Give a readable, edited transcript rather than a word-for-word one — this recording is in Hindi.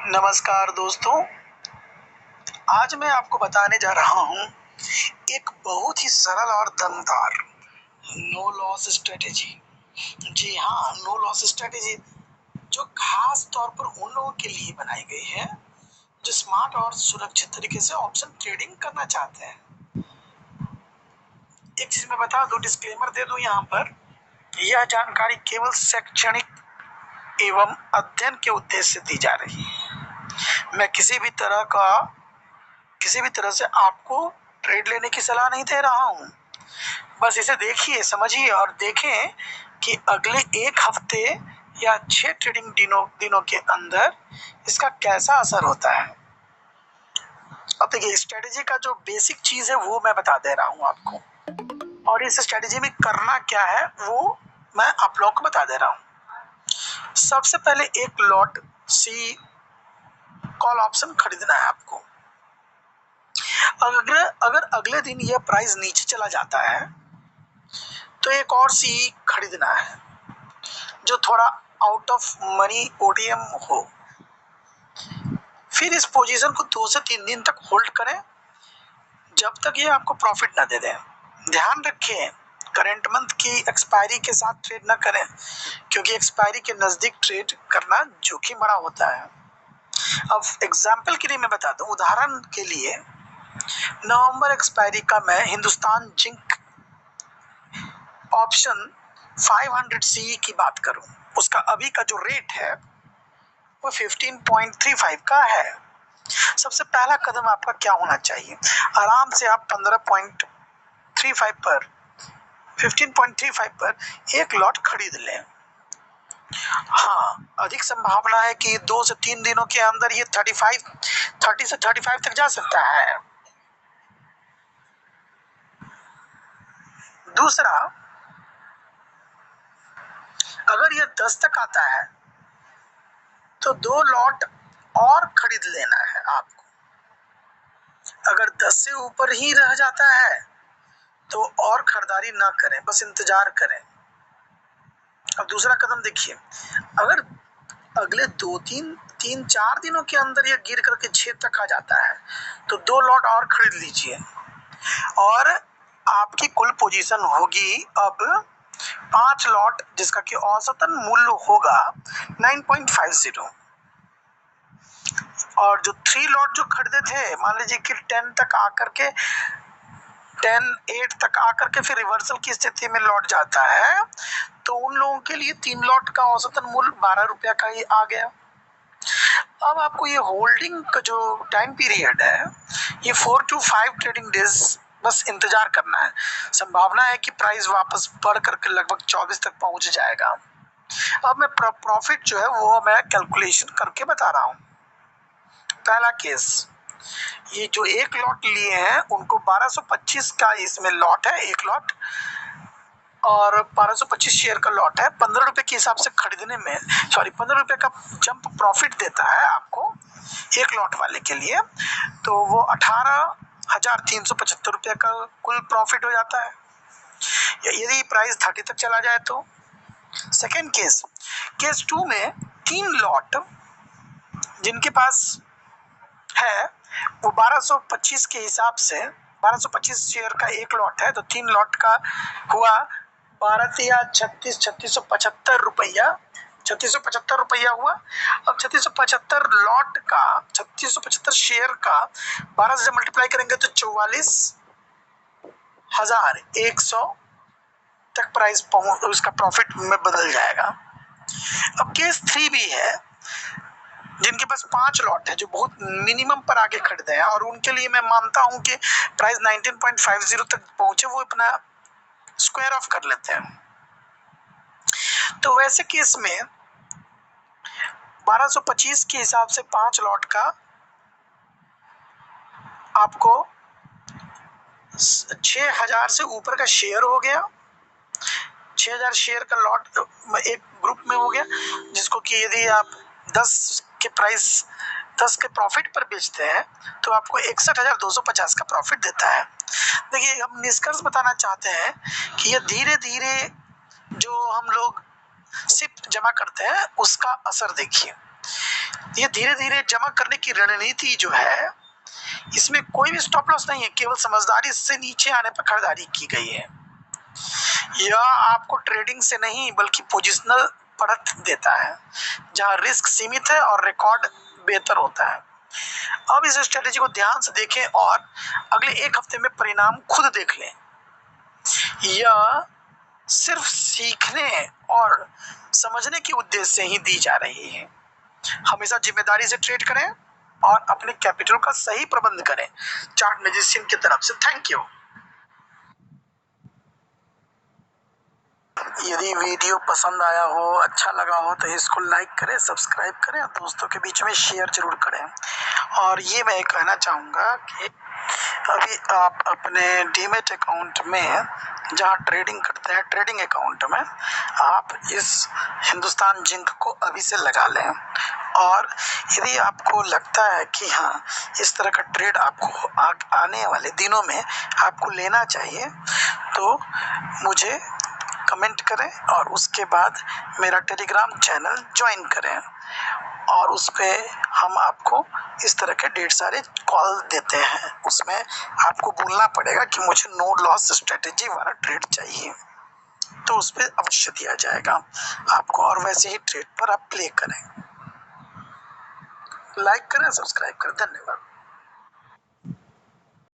नमस्कार दोस्तों, आज मैं आपको बताने जा रहा हूँ एक बहुत ही सरल और दमदार नो लॉस स्ट्रेटेजी। जी हाँ, नो लॉस स्ट्रेटेजी जो खास तौर पर उन लोगों के लिए बनाई गई है जो स्मार्ट और सुरक्षित तरीके से ऑप्शन ट्रेडिंग करना चाहते हैं। एक चीज मैं बता दूं, डिस्क्लेमर दे दूं यहाँ पर, यह जानकारी केवल शैक्षणिक एवं अध्ययन के उद्देश्य से दी जा रही है। मैं किसी भी तरह से आपको ट्रेड लेने की सलाह नहीं दे रहा हूं। बस इसे देखिए, समझिए और देखें कि अगले एक हफ्ते या 6 ट्रेडिंग दिनों के अंदर इसका कैसा असर होता है। अब देखिए, स्ट्रेटेजी का जो बेसिक चीज है वो मैं बता दे रहा हूं आपको, और इस स्ट्रेटेजी में करना क्या है वो मैं आप लोगों को बता दे रहा हूं। सबसे पहले एक लॉट सी कॉल ऑप्शन खरीदना है आपको। अगर अगले दिन यह प्राइस नीचे चला जाता है तो एक और सी खरीदना है जो थोड़ा आउट ऑफ मनी ओटीएम हो। फिर इस पोजीशन को 2 से 3 दिन तक होल्ड करें जब तक ये आपको प्रॉफिट ना दे दे। ध्यान रखें, करंट मंथ की एक्सपायरी के साथ ट्रेड ना करें, क्योंकि एक्सपायरी के नजदीक ट्रेड करना जोखिम भरा होता है। अब एग्जाम्पल के लिए मैं बता दूं, उदाहरण के लिए नवंबर एक्सपायरी का मैं हिंदुस्तान जिंक ऑप्शन 500 सी की बात करूं, उसका अभी का जो रेट है वो 15.35 का है। सबसे पहला कदम आपका क्या होना चाहिए, आराम से आप 15.35 पर 15.35 पर एक लॉट खरीद लें। हाँ, अधिक संभावना है कि 2 से 3 दिनों के अंदर ये 30 से 35 तक जा सकता है। दूसरा, अगर ये 10 तक आता है तो 2 लॉट और खरीद लेना है आपको। अगर 10 से ऊपर ही रह जाता है तो और खरीदारी ना करें, बस इंतजार करें। अब दूसरा कदम देखिए, अगर अगले 3-4 दिनों के अंदर ये गिर करके 6 तक आ जाता है तो 2 लॉट और खरीद लीजिए और आपकी कुल पोजीशन होगी अब 5 लॉट, जिसका कि औसतन मूल्य होगा 9.50। और जो 3 लॉट जो खरीदे थे, मान लीजिए कि 10-8 तक आकर के फिर रिवर्सल की स्थिति में लौट जाता है, तो उन लोगों के लिए 3 लॉट का औसतन मूल्य 12 रुपया का ही आ गया। अब आपको ये होल्डिंग का जो टाइम पीरियड है, ये 4 to 5 ट्रेडिंग डेज बस इंतजार करना है। संभावना है कि प्राइस वापस बढ़ करके लगभग 24 तक पहुंच जाएगा। अब मैं प्रॉफिट जो है वो मैं कैलकुलेशन करके बता रहा हूं। पहला केस, ये जो एक लॉट लिए हैं उनको 1225 का इसमें लॉट है, एक लॉट, और 1225 शेयर का लॉट है। 15 रुपए के हिसाब से खरीदने में 15 रुपए का जंप प्रॉफिट देता है आपको एक लॉट वाले के लिए, तो वो 18,375 रुपए का कुल प्रॉफिट हो जाता है यदि प्राइस 30 तक चला जाए तो। सेकेंड केस 2 में 3 लॉट जिनके पास है वो 1225 के हिसाब से 1225 शेयर का एक लॉट है, तो 3 लॉट का हुआ 3675 रुपया, 3675 रुपया हुआ। अब 3675 शेयर का 12 से मल्टीप्लाई करेंगे तो 44,100 तक प्राइस उसका प्रॉफिट में बदल जाएगा। अब केस 3 भी है, जिनके पास 5 लॉट है जो बहुत मिनिमम पर आगे खरीदे हैं, और उनके लिए मैं मानता हूं कि प्राइस 19.50 तक पहुंचे, वो अपना स्क्वायर ऑफ कर लेते हैं। तो वैसे केस में 1225 के हिसाब से 5 लॉट का आपको 6,000 से ऊपर का शेयर हो गया। 6,000 शेयर का लॉट एक ग्रुप में हो गया, जिसको कि यदि आप 10 के प्रॉफिट पर बेचते हैं तो आपको 61,250 का प्रॉफिट देता है। देखिए, हम निष्कर्ष बताना चाहते हैं कि ये धीरे धीरे जो हम लोग सिप जमा करते हैं उसका असर देखिए। ये धीरे धीरे जमा करने की रणनीति जो है, इसमें कोई भी स्टॉप लॉस नहीं है, केवल समझदारी से नीचे आने पर खरीदारी की गई है। यह आपको ट्रेडिंग से नहीं बल्कि पोजिशनल पढ़त देता है, जहां रिस्क सीमित है और रिकॉर्ड बेहतर होता है। अब इस स्ट्रेटेजी को ध्यान से देखें और अगले एक हफ्ते में परिणाम खुद देख लें। यह सिर्फ सीखने और समझने के उद्देश्य से ही दी जा रही है। हमेशा जिम्मेदारी से ट्रेड करें और अपने कैपिटल का सही प्रबंध करें। चार्ट मैजिशियन की तरफ से थैंक यू। यदि वीडियो पसंद आया हो, अच्छा लगा हो तो इसको लाइक करें, सब्सक्राइब करें और दोस्तों के बीच में शेयर जरूर करें। और ये मैं कहना चाहूँगा कि अभी आप अपने डीमैट अकाउंट में जहाँ ट्रेडिंग करते हैं, ट्रेडिंग अकाउंट में आप इस हिंदुस्तान जिंक को अभी से लगा लें। और यदि आपको लगता है कि हाँ, इस तरह का ट्रेड आपको आने वाले दिनों में आपको लेना चाहिए, तो मुझे कमेंट करें और उसके बाद मेरा टेलीग्राम चैनल ज्वाइन करें, और उस पे हम आपको इस तरह के ढेर सारे कॉल देते हैं। उसमें आपको बोलना पड़ेगा कि मुझे नो लॉस स्ट्रेटेजी वाला ट्रेड चाहिए, तो उस पे अवश्य दिया जाएगा आपको, और वैसे ही ट्रेड पर आप प्ले करें। लाइक करें, सब्सक्राइब करें। धन्यवाद।